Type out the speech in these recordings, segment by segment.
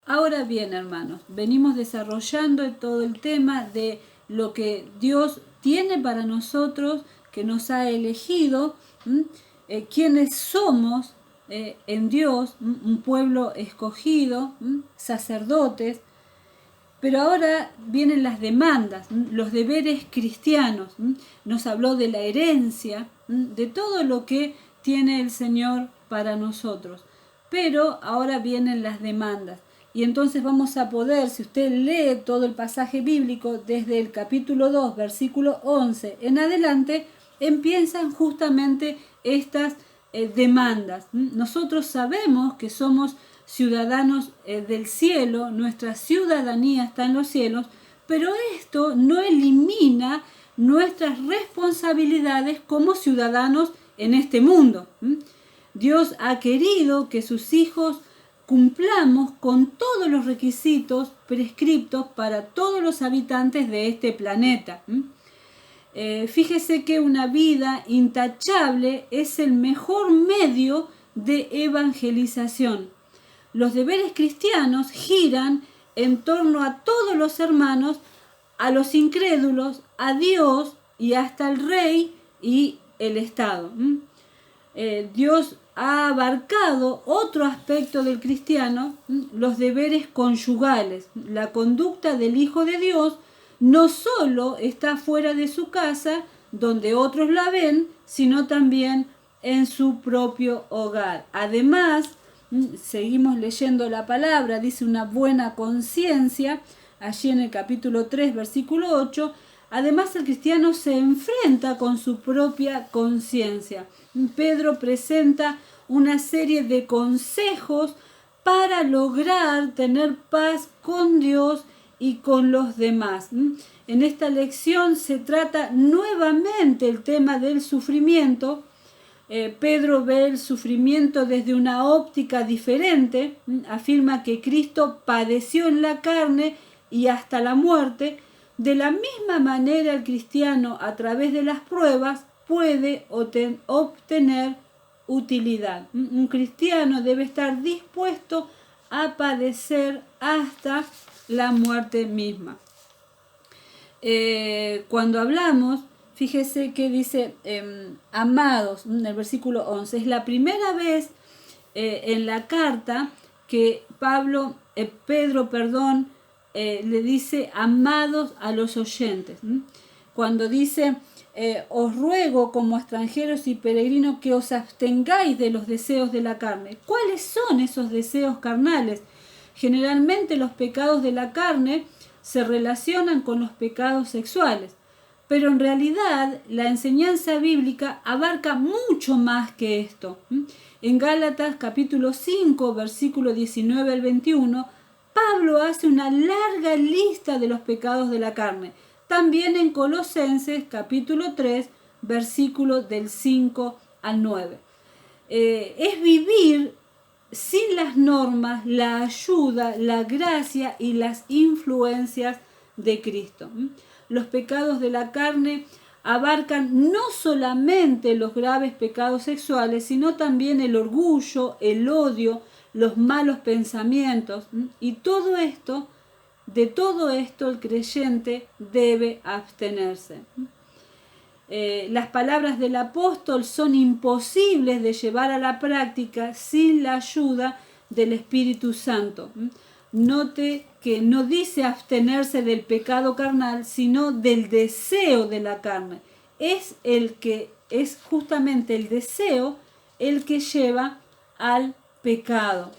Ahora bien, hermanos, venimos desarrollando todo el tema de lo que Dios tiene para nosotros, que nos ha elegido, quiénes somos en Dios, un pueblo escogido, sacerdotes. Pero ahora vienen las demandas, los deberes cristianos. Nos habló de la herencia, de todo lo que tiene el Señor para nosotros. Pero ahora vienen las demandas. Y entonces vamos a poder, si usted lee todo el pasaje bíblico, desde el capítulo 2, versículo 11 en adelante, empiezan justamente estas demandas. Nosotros sabemos que somos ciudadanos del cielo, nuestra ciudadanía está en los cielos, pero esto no elimina nuestras responsabilidades como ciudadanos en este mundo. Dios ha querido que sus hijos cumplamos con todos los requisitos prescriptos para todos los habitantes de este planeta. Fíjese que una vida intachable es el mejor medio de evangelización. Los deberes cristianos giran en torno a todos los hermanos, a los incrédulos, a Dios y hasta el rey y el Estado. Dios ha abarcado otro aspecto del cristiano, los deberes conyugales. La conducta del Hijo de Dios no solo está fuera de su casa, donde otros la ven, sino también en su propio hogar. Además, seguimos leyendo la palabra, dice una buena conciencia, allí en el capítulo 3, versículo 8. Además, el cristiano se enfrenta con su propia conciencia. Pedro presenta una serie de consejos para lograr tener paz con Dios y con los demás. En esta lección se trata nuevamente el tema del sufrimiento. Pedro ve el sufrimiento desde una óptica diferente. Afirma que Cristo padeció en la carne y hasta la muerte. De la misma manera, el cristiano, a través de las pruebas, puede obtener utilidad. Un cristiano debe estar dispuesto a padecer hasta la muerte misma. Cuando hablamos, fíjese que dice, amados, en el versículo 11, es la primera vez en la carta que Pedro, le dice amados a los oyentes. Cuando dice, os ruego como extranjeros y peregrinos que os abstengáis de los deseos de la carne. ¿Cuáles son esos deseos carnales? Generalmente los pecados de la carne se relacionan con los pecados sexuales, pero en realidad la enseñanza bíblica abarca mucho más que esto. En Gálatas capítulo 5, versículo 19 al 21, Pablo hace una larga lista de los pecados de la carne. También en Colosenses capítulo 3, versículo del 5 al 9. Es vivir sin las normas, la ayuda, la gracia y las influencias de Cristo. Los pecados de la carne abarcan no solamente los graves pecados sexuales, sino también el orgullo, el odio, los malos pensamientos. Y de todo esto el creyente debe abstenerse. Las palabras del apóstol son imposibles de llevar a la práctica sin la ayuda del Espíritu Santo. Note que no dice abstenerse del pecado carnal, sino del deseo de la carne. Es justamente el deseo el que lleva al pecado.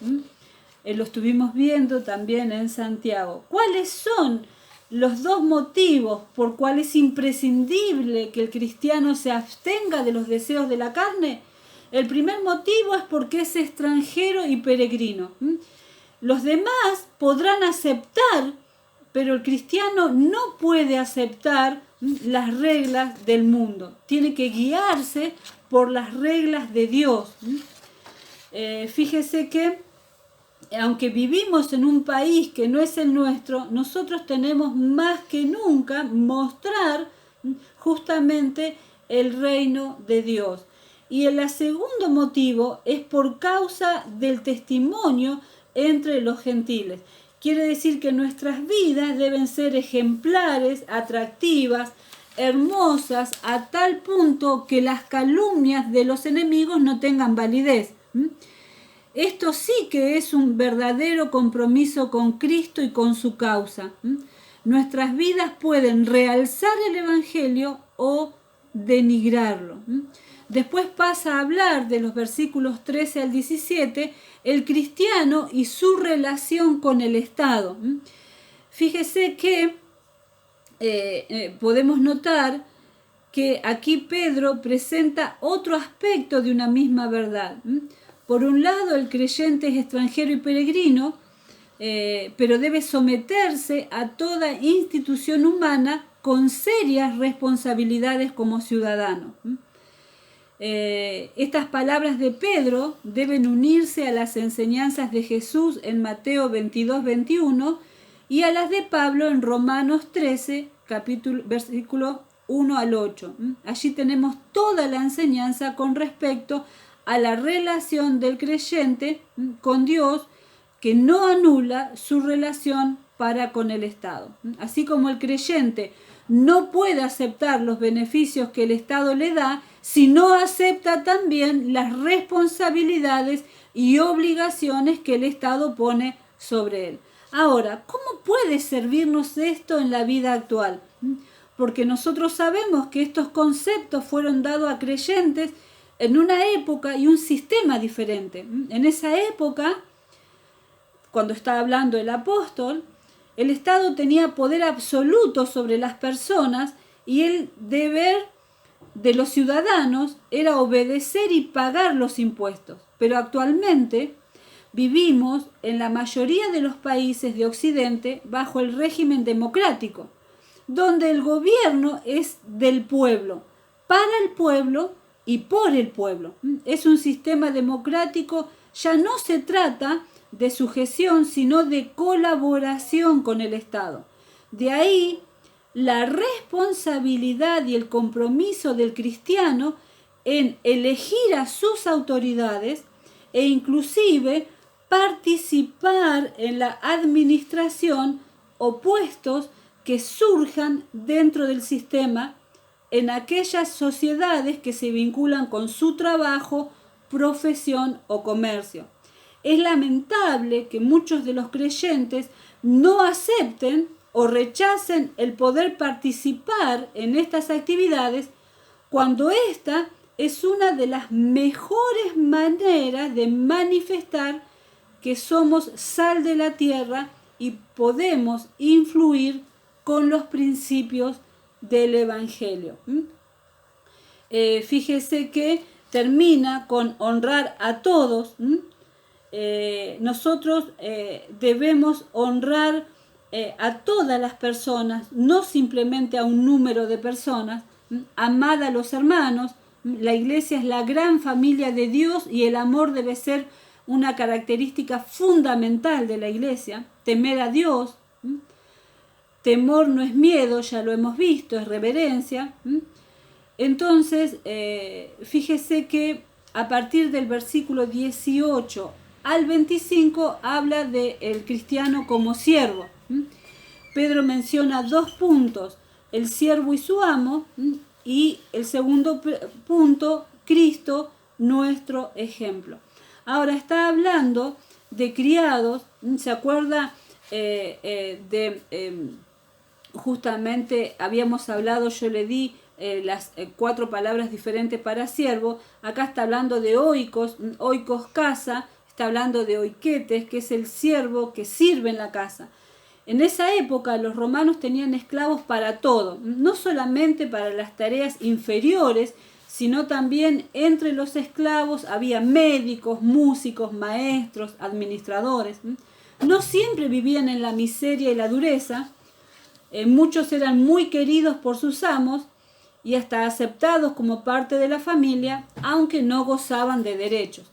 Lo estuvimos viendo también en Santiago. ¿Cuáles son los dos motivos por cuales es imprescindible que el cristiano se abstenga de los deseos de la carne? El primer motivo es porque es extranjero y peregrino. Los demás podrán aceptar, pero el cristiano no puede aceptar las reglas del mundo. Tiene que guiarse por las reglas de Dios. Fíjese que aunque vivimos en un país que no es el nuestro, nosotros tenemos más que nunca mostrar justamente el reino de Dios. Y el segundo motivo es por causa del testimonio entre los gentiles. Quiere decir que nuestras vidas deben ser ejemplares, atractivas, hermosas, a tal punto que las calumnias de los enemigos no tengan validez. Esto sí que es un verdadero compromiso con Cristo y con su causa. Nuestras vidas pueden realzar el Evangelio o denigrarlo. Después pasa a hablar de los versículos 13 al 17, el cristiano y su relación con el Estado. Fíjese que podemos notar que aquí Pedro presenta otro aspecto de una misma verdad. Por un lado, el creyente es extranjero y peregrino, pero debe someterse a toda institución humana con serias responsabilidades como ciudadano. Estas palabras de Pedro deben unirse a las enseñanzas de Jesús en Mateo 22-21 y a las de Pablo en Romanos 13, versículo 1 al 8. Allí tenemos toda la enseñanza con respecto a la relación del creyente con Dios, que no anula su relación para con el Estado. Así como el creyente no puede aceptar los beneficios que el Estado le da si no acepta también las responsabilidades y obligaciones que el Estado pone sobre él. Ahora, ¿cómo puede servirnos esto en la vida actual? Porque nosotros sabemos que estos conceptos fueron dados a creyentes en una época y un sistema diferente. En esa época, cuando está hablando el apóstol, el Estado tenía poder absoluto sobre las personas y el deber de los ciudadanos era obedecer y pagar los impuestos. Pero actualmente vivimos en la mayoría de los países de Occidente bajo el régimen democrático, donde el gobierno es del pueblo, para el pueblo y por el pueblo. Es un sistema democrático, ya no se trata de sujeción, sino de colaboración con el Estado. De ahí la responsabilidad y el compromiso del cristiano en elegir a sus autoridades e inclusive participar en la administración o puestos que surjan dentro del sistema en aquellas sociedades que se vinculan con su trabajo, profesión o comercio. Es lamentable que muchos de los creyentes no acepten o rechacen el poder participar en estas actividades cuando esta es una de las mejores maneras de manifestar que somos sal de la tierra y podemos influir con los principios del Evangelio. Fíjese que termina con honrar a todos. Nosotros debemos honrar a todas las personas, no simplemente a un número de personas. Amad a los hermanos. La iglesia es la gran familia de Dios y el amor debe ser una característica fundamental de la iglesia. Temer a Dios. Temor no es miedo, ya lo hemos visto, es reverencia. Entonces, fíjese que a partir del versículo 18 al 25 habla del cristiano como siervo. Pedro menciona 2 puntos, el siervo y su amo, y el segundo punto, Cristo, nuestro ejemplo. Ahora está hablando de criados, ¿se acuerda justamente habíamos hablado, yo le di las 4 palabras diferentes para siervo? Acá está hablando de oikos casa, está hablando de oiketes, que es el siervo que sirve en la casa. En esa época los romanos tenían esclavos para todo, no solamente para las tareas inferiores, sino también entre los esclavos había médicos, músicos, maestros, administradores. No siempre vivían en la miseria y la dureza, muchos eran muy queridos por sus amos y hasta aceptados como parte de la familia, aunque no gozaban de derechos.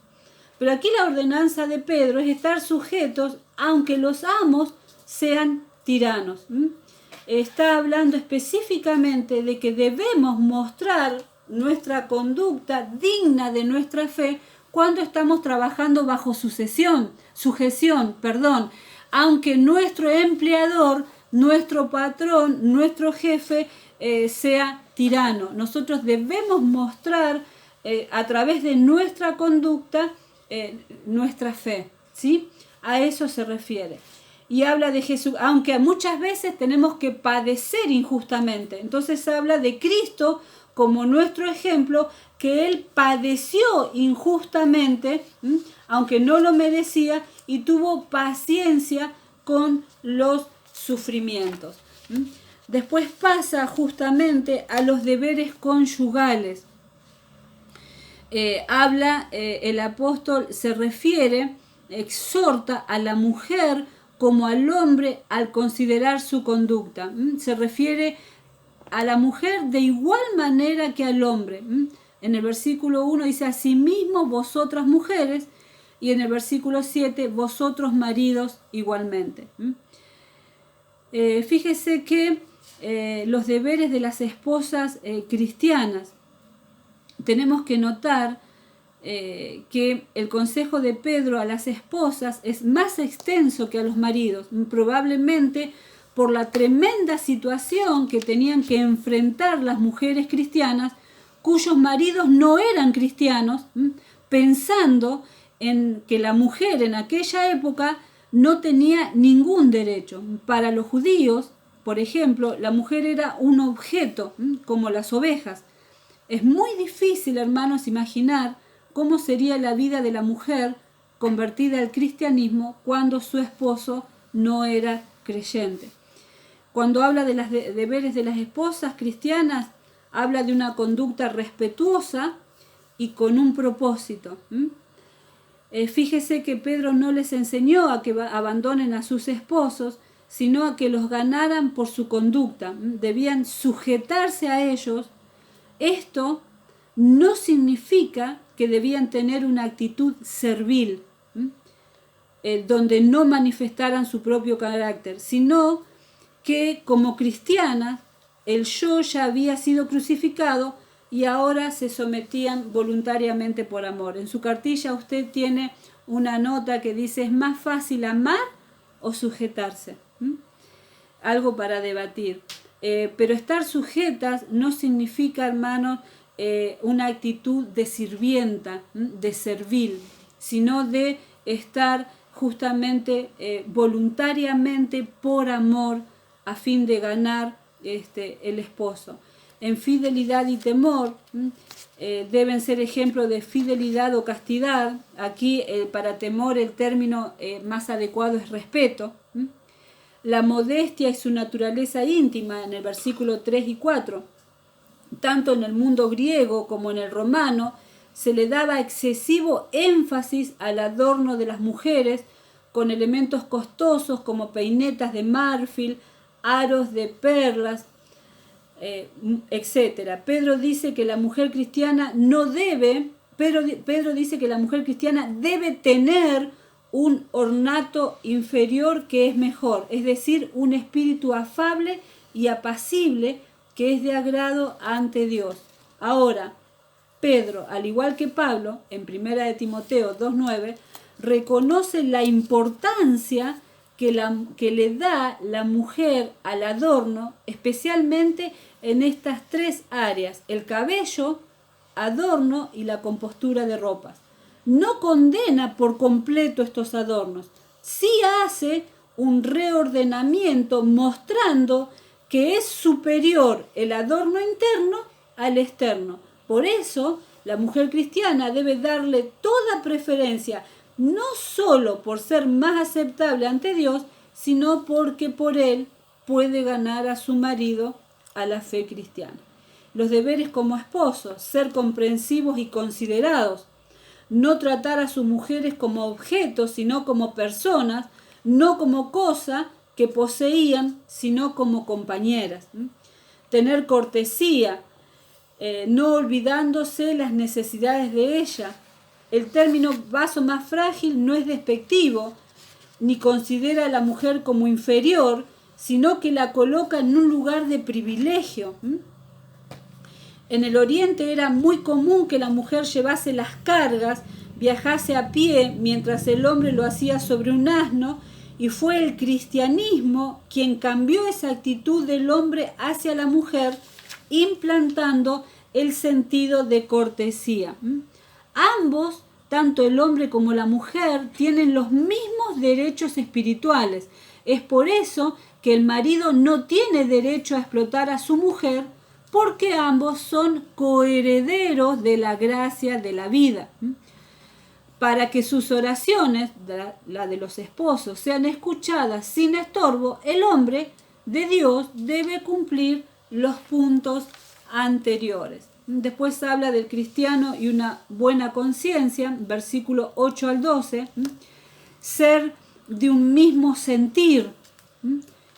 Pero aquí la ordenanza de Pedro es estar sujetos, aunque los amos sean tiranos. Está hablando específicamente de que debemos mostrar nuestra conducta digna de nuestra fe cuando estamos trabajando bajo sujeción, aunque nuestro empleador, nuestro patrón, nuestro jefe sea tirano. Nosotros debemos mostrar a través de nuestra conducta nuestra fe, ¿sí? A eso se refiere. Y habla de Jesús, aunque muchas veces tenemos que padecer injustamente. Entonces habla de Cristo como nuestro ejemplo, que Él padeció injustamente, aunque no lo merecía, y tuvo paciencia con los sufrimientos. Después pasa justamente a los deberes conyugales. El apóstol se refiere, exhorta a la mujer como al hombre al considerar su conducta. Se refiere a la mujer de igual manera que al hombre. En el versículo 1 dice, asimismo vosotras mujeres, y en el versículo 7, vosotros maridos igualmente. Fíjese que los deberes de las esposas cristianas, tenemos que notar que el consejo de Pedro a las esposas es más extenso que a los maridos, probablemente por la tremenda situación que tenían que enfrentar las mujeres cristianas cuyos maridos no eran cristianos, pensando en que la mujer en aquella época no tenía ningún derecho. Para los judíos, por ejemplo, la mujer era un objeto, como las ovejas. Es muy difícil, hermanos, imaginar cómo sería la vida de la mujer convertida al cristianismo cuando su esposo no era creyente. Cuando habla de los deberes de las esposas cristianas, habla de una conducta respetuosa y con un propósito. Fíjese que Pedro no les enseñó a que abandonen a sus esposos, sino a que los ganaran por su conducta. Debían sujetarse a ellos. Esto no significa que debían tener una actitud servil, donde no manifestaran su propio carácter, sino que como cristianas el yo ya había sido crucificado y ahora se sometían voluntariamente por amor. En su cartilla usted tiene una nota que dice, ¿es más fácil amar o sujetarse? Algo para debatir. Pero estar sujetas no significa, hermanos, una actitud de sirvienta, de servil, sino de estar justamente voluntariamente por amor a fin de ganar el esposo. En fidelidad y temor deben ser ejemplos de fidelidad o castidad. Aquí para temor el término más adecuado es respeto. La modestia y su naturaleza íntima en el versículo 3 y 4. Tanto en el mundo griego como en el romano se le daba excesivo énfasis al adorno de las mujeres con elementos costosos como peinetas de marfil, aros de perlas, etc. Pedro dice que la mujer cristiana debe tener un ornato inferior que es mejor, es decir, un espíritu afable y apacible que es de agrado ante Dios. Ahora, Pedro, al igual que Pablo, en 1 de Timoteo 2:9, reconoce la importancia que le da la mujer al adorno, especialmente en estas tres áreas: el cabello, adorno y la compostura de ropas. No condena por completo estos adornos, sí hace un reordenamiento mostrando que es superior el adorno interno al externo. Por eso, la mujer cristiana debe darle toda preferencia, no solo por ser más aceptable ante Dios, sino porque por él puede ganar a su marido a la fe cristiana. Los deberes como esposos: ser comprensivos y considerados, no tratar a sus mujeres como objetos, sino como personas, no como cosa que poseían, sino como compañeras. Tener cortesía, no olvidándose las necesidades de ella. El término vaso más frágil no es despectivo, ni considera a la mujer como inferior, sino que la coloca en un lugar de privilegio. En el Oriente era muy común que la mujer llevase las cargas, viajase a pie mientras el hombre lo hacía sobre un asno, y fue el cristianismo quien cambió esa actitud del hombre hacia la mujer, implantando el sentido de cortesía. Ambos, tanto el hombre como la mujer, tienen los mismos derechos espirituales. Es por eso que el marido no tiene derecho a explotar a su mujer, porque ambos son coherederos de la gracia de la vida. Para que sus oraciones, la de los esposos, sean escuchadas sin estorbo, el hombre de Dios debe cumplir los puntos anteriores. Después habla del cristiano y una buena conciencia, versículo 8 al 12. Ser de un mismo sentir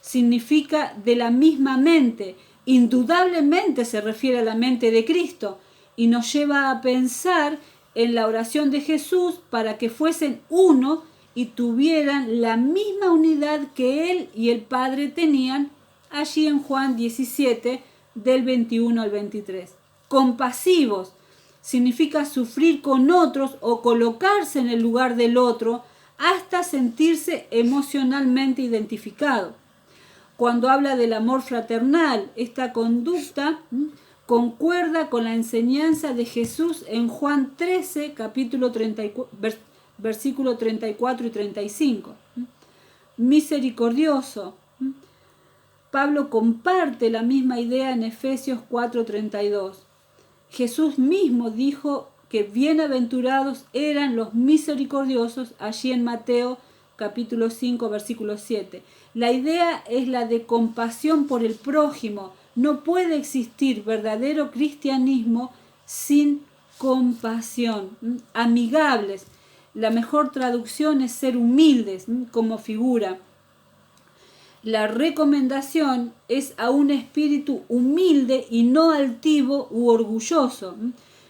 significa de la misma mente. Indudablemente se refiere a la mente de Cristo y nos lleva a pensar en la oración de Jesús para que fuesen uno y tuvieran la misma unidad que Él y el Padre tenían, allí en Juan 17, del 21 al 23. Compasivos significa sufrir con otros o colocarse en el lugar del otro hasta sentirse emocionalmente identificado. Cuando habla del amor fraternal, esta conducta concuerda con la enseñanza de Jesús en Juan 13, capítulo 34, versículo 34 y 35. Misericordioso. Pablo comparte la misma idea en Efesios 4:32. Jesús mismo dijo que bienaventurados eran los misericordiosos, allí en Mateo capítulo 5, versículo 7. La idea es la de compasión por el prójimo. No puede existir verdadero cristianismo sin compasión. Amigables. La mejor traducción es ser humildes como figura. La recomendación es a un espíritu humilde y no altivo u orgulloso.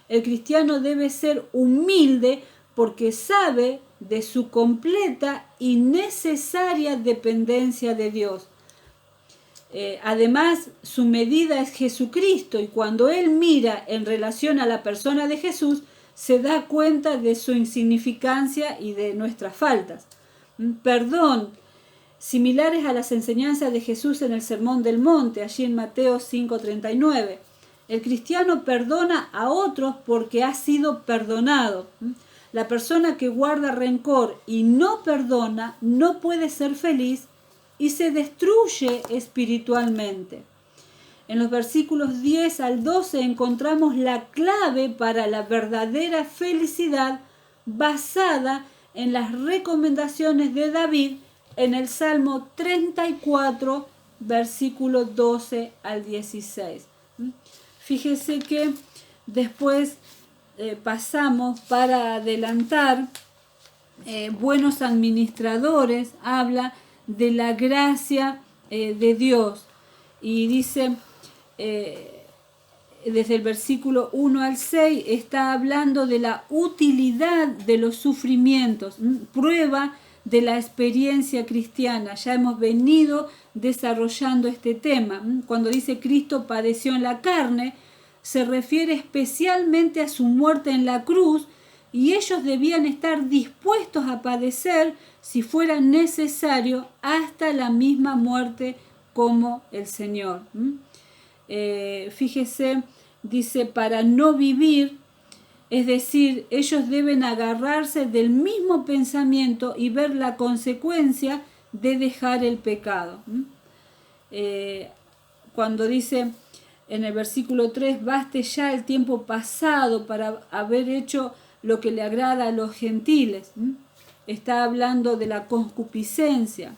El cristiano debe ser humilde porque sabe de su completa y necesaria dependencia de Dios. Además, su medida es Jesucristo, y cuando él mira en relación a la persona de Jesús, se da cuenta de su insignificancia y de nuestras faltas. Perdón, similares a las enseñanzas de Jesús en el Sermón del Monte, allí en Mateo 5:39. El cristiano perdona a otros porque ha sido perdonado. La persona que guarda rencor y no perdona no puede ser feliz y se destruye espiritualmente. En los versículos 10 al 12 encontramos la clave para la verdadera felicidad basada en las recomendaciones de David en el Salmo 34, versículo 12 al 16. Fíjese que después pasamos para adelantar, buenos administradores, habla de la gracia de Dios y dice, desde el versículo 1 al 6, está hablando de la utilidad de los sufrimientos, prueba de la experiencia cristiana. Ya hemos venido desarrollando este tema. Cuando dice Cristo padeció en la carne, se refiere especialmente a su muerte en la cruz, y ellos debían estar dispuestos a padecer, si fuera necesario, hasta la misma muerte como el Señor. Fíjese, dice, para no vivir, es decir, ellos deben agarrarse del mismo pensamiento y ver la consecuencia de dejar el pecado. Cuando dice en el versículo 3, baste ya el tiempo pasado para haber hecho lo que le agrada a los gentiles. Está hablando de la concupiscencia.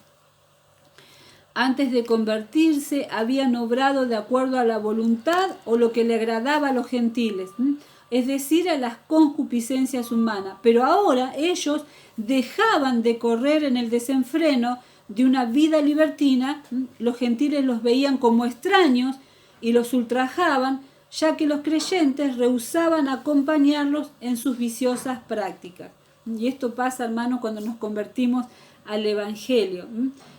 Antes de convertirse, habían obrado de acuerdo a la voluntad o lo que le agradaba a los gentiles, es decir, a las concupiscencias humanas. Pero ahora ellos dejaban de correr en el desenfreno de una vida libertina. Los gentiles los veían como extraños y los ultrajaban, ya que los creyentes rehusaban acompañarlos en sus viciosas prácticas. Y esto pasa, hermanos, cuando nos convertimos al Evangelio.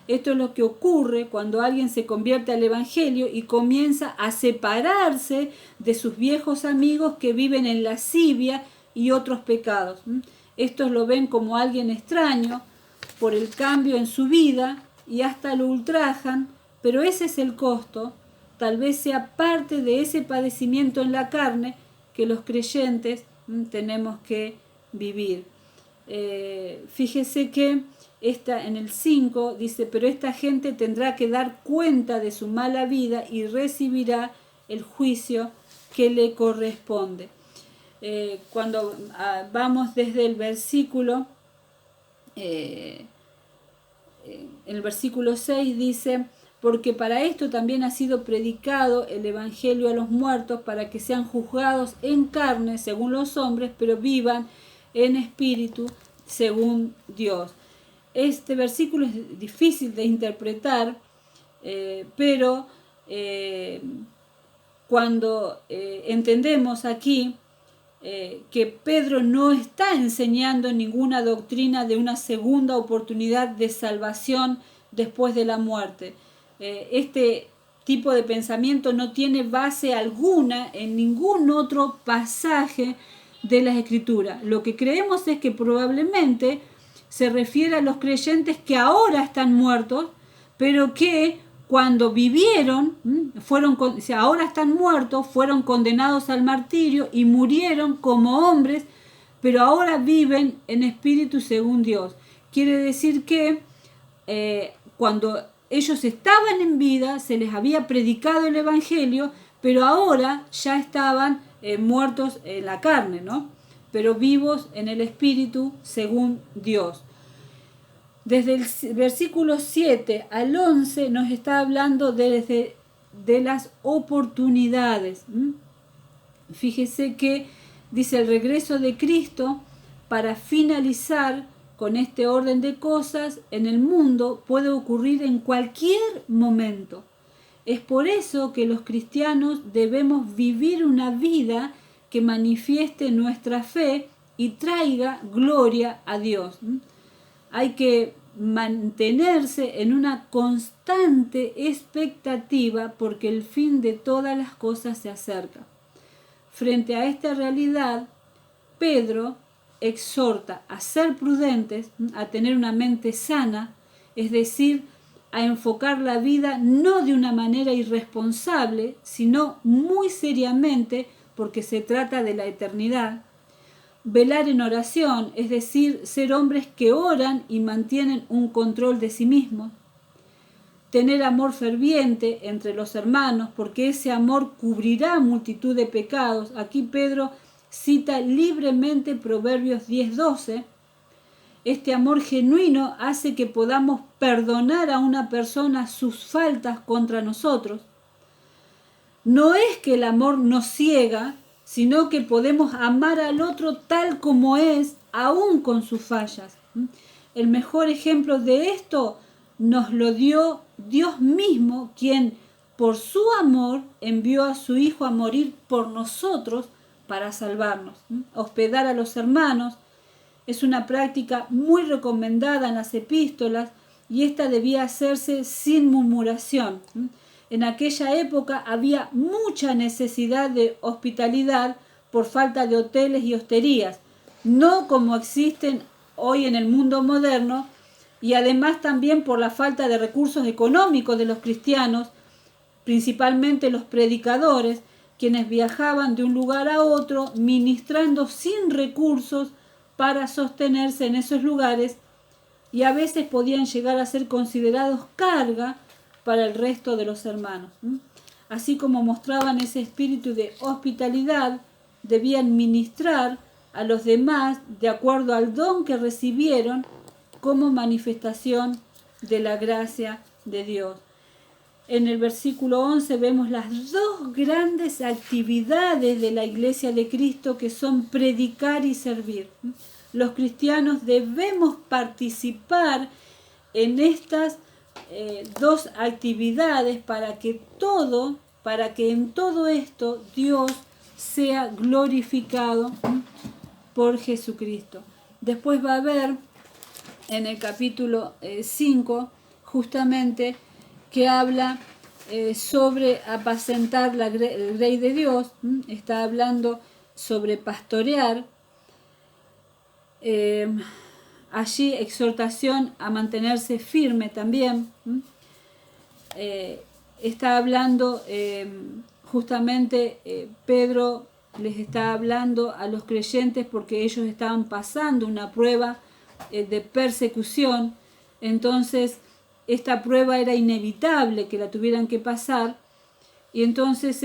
Esto es lo que ocurre cuando alguien se convierte al Evangelio y comienza a separarse de sus viejos amigos que viven en lascivia y otros pecados. Estos lo ven como alguien extraño por el cambio en su vida y hasta lo ultrajan, pero ese es el costo. Tal vez sea parte de ese padecimiento en la carne que los creyentes tenemos que vivir. Fíjese que en el 5 dice, pero esta gente tendrá que dar cuenta de su mala vida y recibirá el juicio que le corresponde. Cuando vamos desde el versículo, en el versículo 6 dice, porque para esto también ha sido predicado el evangelio a los muertos, para que sean juzgados en carne según los hombres, pero vivan en espíritu según Dios. Este versículo es difícil de interpretar, pero cuando entendemos aquí que Pedro no está enseñando ninguna doctrina de una segunda oportunidad de salvación después de la muerte. Este tipo de pensamiento no tiene base alguna en ningún otro pasaje de las Escrituras. Lo que creemos es que probablemente se refiere a los creyentes que ahora están muertos, pero que cuando vivieron, ahora están muertos, fueron condenados al martirio y murieron como hombres, pero ahora viven en espíritu según Dios. Quiere decir que cuando ellos estaban en vida, se les había predicado el evangelio, pero ahora ya estaban muertos en la carne, ¿no? Pero vivos en el espíritu según Dios. Desde el versículo 7 al 11 nos está hablando de las oportunidades. Fíjese que dice el regreso de Cristo para finalizar con este orden de cosas en el mundo puede ocurrir en cualquier momento. Es por eso que los cristianos debemos vivir una vida que manifieste nuestra fe y traiga gloria a Dios. Hay que mantenerse en una constante expectativa porque el fin de todas las cosas se acerca. Frente a esta realidad, Pedro exhorta a ser prudentes, a tener una mente sana, es decir, a enfocar la vida no de una manera irresponsable, sino muy seriamente porque se trata de la eternidad. Velar en oración, es decir, ser hombres que oran y mantienen un control de sí mismos. Tener amor ferviente entre los hermanos, porque ese amor cubrirá multitud de pecados. Aquí Pedro cita libremente Proverbios 10:12. Este amor genuino hace que podamos perdonar a una persona sus faltas contra nosotros. No es que el amor nos ciega, sino que podemos amar al otro tal como es, aún con sus fallas. El mejor ejemplo de esto nos lo dio Dios mismo, quien por su amor envió a su Hijo a morir por nosotros para salvarnos. Hospedar a los hermanos es una práctica muy recomendada en las epístolas y esta debía hacerse sin murmuración. En aquella época había mucha necesidad de hospitalidad por falta de hoteles y hosterías, no como existen hoy en el mundo moderno, y además también por la falta de recursos económicos de los cristianos, principalmente los predicadores, quienes viajaban de un lugar a otro ministrando sin recursos para sostenerse en esos lugares y a veces podían llegar a ser considerados carga para el resto de los hermanos. Así como mostraban ese espíritu de hospitalidad, debían ministrar a los demás de acuerdo al don que recibieron como manifestación de la gracia de Dios. En el versículo 11 vemos las dos grandes actividades de la Iglesia de Cristo que son predicar y servir. Los cristianos debemos participar en estas dos actividades para que en todo esto Dios sea glorificado por Jesucristo. Después va a haber en el capítulo 5 justamente que habla sobre apacentar el grey de Dios. Está hablando sobre pastorear. Allí exhortación a mantenerse firme también. Está hablando justamente Pedro les está hablando a los creyentes porque ellos estaban pasando una prueba de persecución. Entonces esta prueba era inevitable que la tuvieran que pasar, y entonces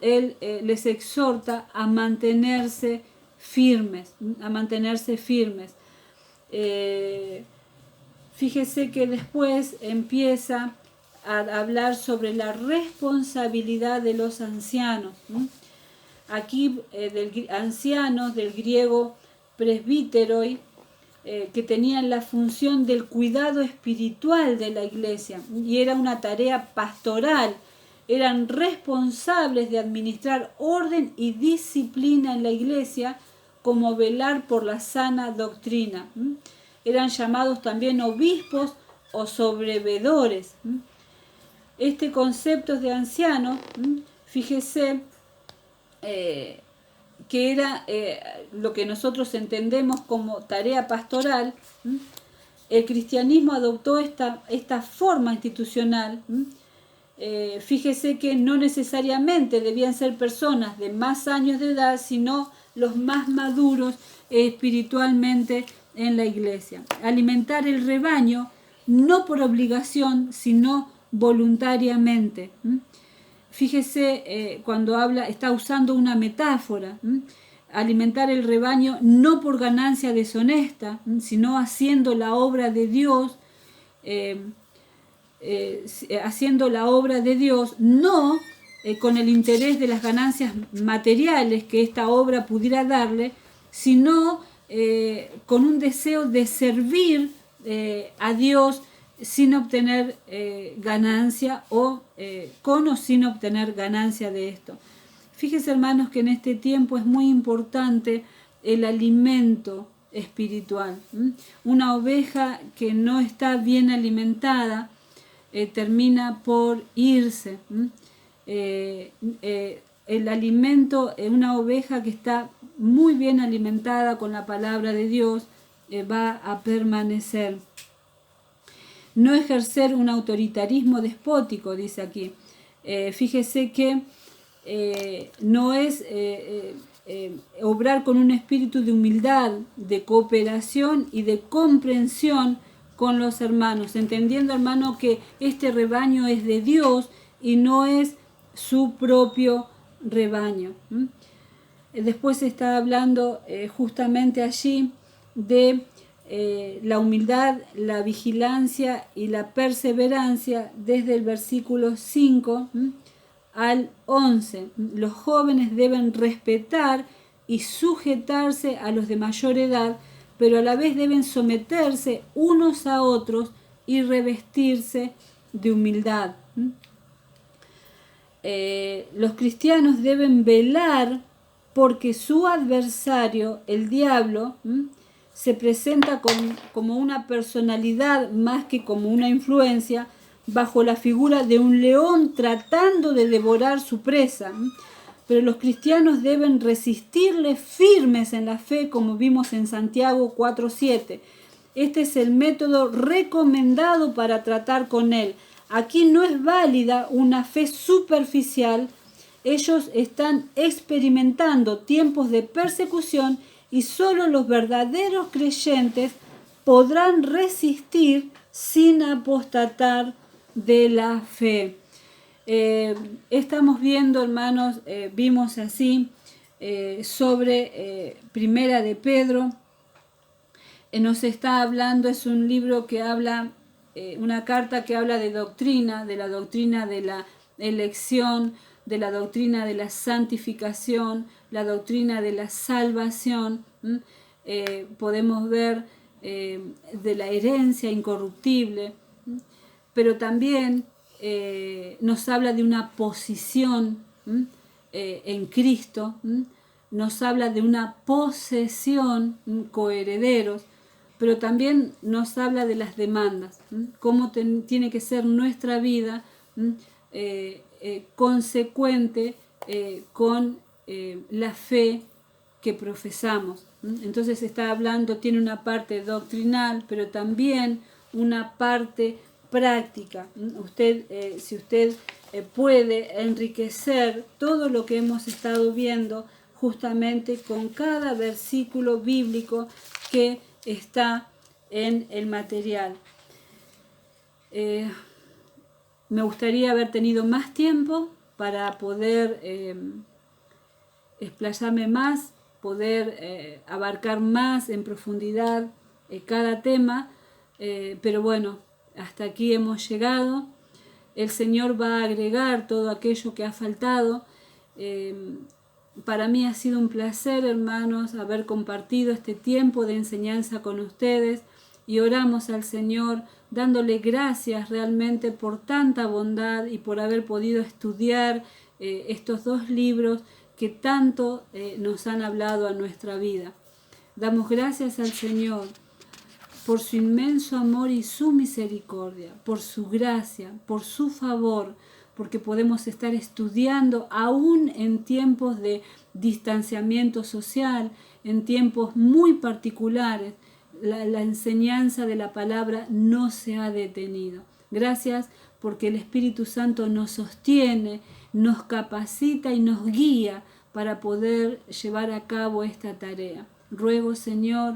él les exhorta a mantenerse firmes, Fíjese que después empieza a hablar sobre la responsabilidad de los ancianos. Aquí ancianos, del griego presbíteroi, que tenían la función del cuidado espiritual de la iglesia, y era una tarea pastoral. Eran responsables de administrar orden y disciplina en la iglesia, como velar por la sana doctrina. Eran llamados también obispos o sobrevedores. Este concepto de anciano, fíjese que era lo que nosotros entendemos como tarea pastoral. El cristianismo adoptó esta forma institucional. Fíjese que no necesariamente debían ser personas de más años de edad, sino los más maduros espiritualmente en la iglesia. Alimentar el rebaño no por obligación, sino voluntariamente. Fíjese cuando está usando una metáfora. Alimentar el rebaño no por ganancia deshonesta, sino haciendo la obra de Dios, no con el interés de las ganancias materiales que esta obra pudiera darle, sino con un deseo de servir a Dios sin obtener ganancia, o con o sin obtener ganancia de esto. Fíjense, hermanos, que en este tiempo es muy importante el alimento espiritual. Una oveja que no está bien alimentada termina por irse. El alimento, una oveja que está muy bien alimentada con la palabra de Dios, va a permanecer. No ejercer un autoritarismo despótico, dice aquí. Fíjese que no es obrar con un espíritu de humildad, de cooperación y de comprensión con los hermanos, entendiendo, hermano, que este rebaño es de Dios y no es su propio rebaño. Después está hablando justamente allí de la humildad, la vigilancia y la perseverancia desde el versículo 5 al 11. Los jóvenes deben respetar y sujetarse a los de mayor edad, pero a la vez deben someterse unos a otros y revestirse de humildad. Los cristianos deben velar porque su adversario, el diablo, se presenta como una personalidad más que como una influencia, bajo la figura de un león tratando de devorar su presa. Pero los cristianos deben resistirle firmes en la fe, como vimos en Santiago 4:7. Este es el método recomendado para tratar con él. Aquí no es válida una fe superficial. Ellos están experimentando tiempos de persecución y solo los verdaderos creyentes podrán resistir sin apostatar de la fe. Estamos viendo, hermanos, vimos así sobre Primera de Pedro. Nos está hablando, es un libro que habla, una carta que habla de doctrina, de la doctrina de la elección, de la doctrina de la santificación, la doctrina de la salvación. Podemos ver de la herencia incorruptible, pero también nos habla de una posición en Cristo, nos habla de una posesión, coherederos, pero también nos habla de las demandas, cómo tiene que ser nuestra vida consecuente con la fe que profesamos. Entonces está hablando, tiene una parte doctrinal, pero también una parte práctica. Si usted puede enriquecer todo lo que hemos estado viendo justamente con cada versículo bíblico que está en el material. Me gustaría haber tenido más tiempo para poder explayarme más, poder abarcar más en profundidad cada tema, pero bueno, hasta aquí hemos llegado. El Señor va a agregar todo aquello que ha faltado. Para mí ha sido un placer, hermanos, haber compartido este tiempo de enseñanza con ustedes, y oramos al Señor dándole gracias realmente por tanta bondad y por haber podido estudiar estos dos libros que tanto nos han hablado a nuestra vida. Damos gracias al Señor por su inmenso amor y su misericordia, por su gracia, por su favor, porque podemos estar estudiando aún en tiempos de distanciamiento social, en tiempos muy particulares. La enseñanza de la palabra no se ha detenido. Gracias porque el Espíritu Santo nos sostiene, nos capacita y nos guía para poder llevar a cabo esta tarea. Ruego, Señor,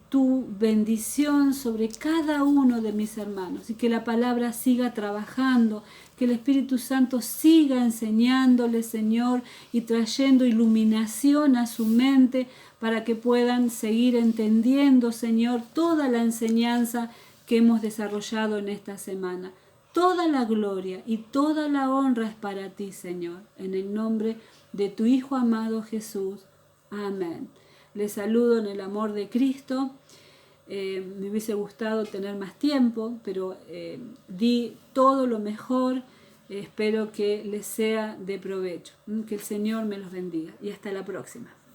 tu bendición sobre cada uno de mis hermanos, y que la palabra siga trabajando, que el Espíritu Santo siga enseñándoles, Señor, y trayendo iluminación a su mente para que puedan seguir entendiendo, Señor, toda la enseñanza que hemos desarrollado en esta semana. Toda la gloria y toda la honra es para ti, Señor, en el nombre de tu Hijo amado Jesús. Amén. Les saludo en el amor de Cristo. Me hubiese gustado tener más tiempo, pero di todo lo mejor. Espero que les sea de provecho. Que el Señor me los bendiga. Y hasta la próxima.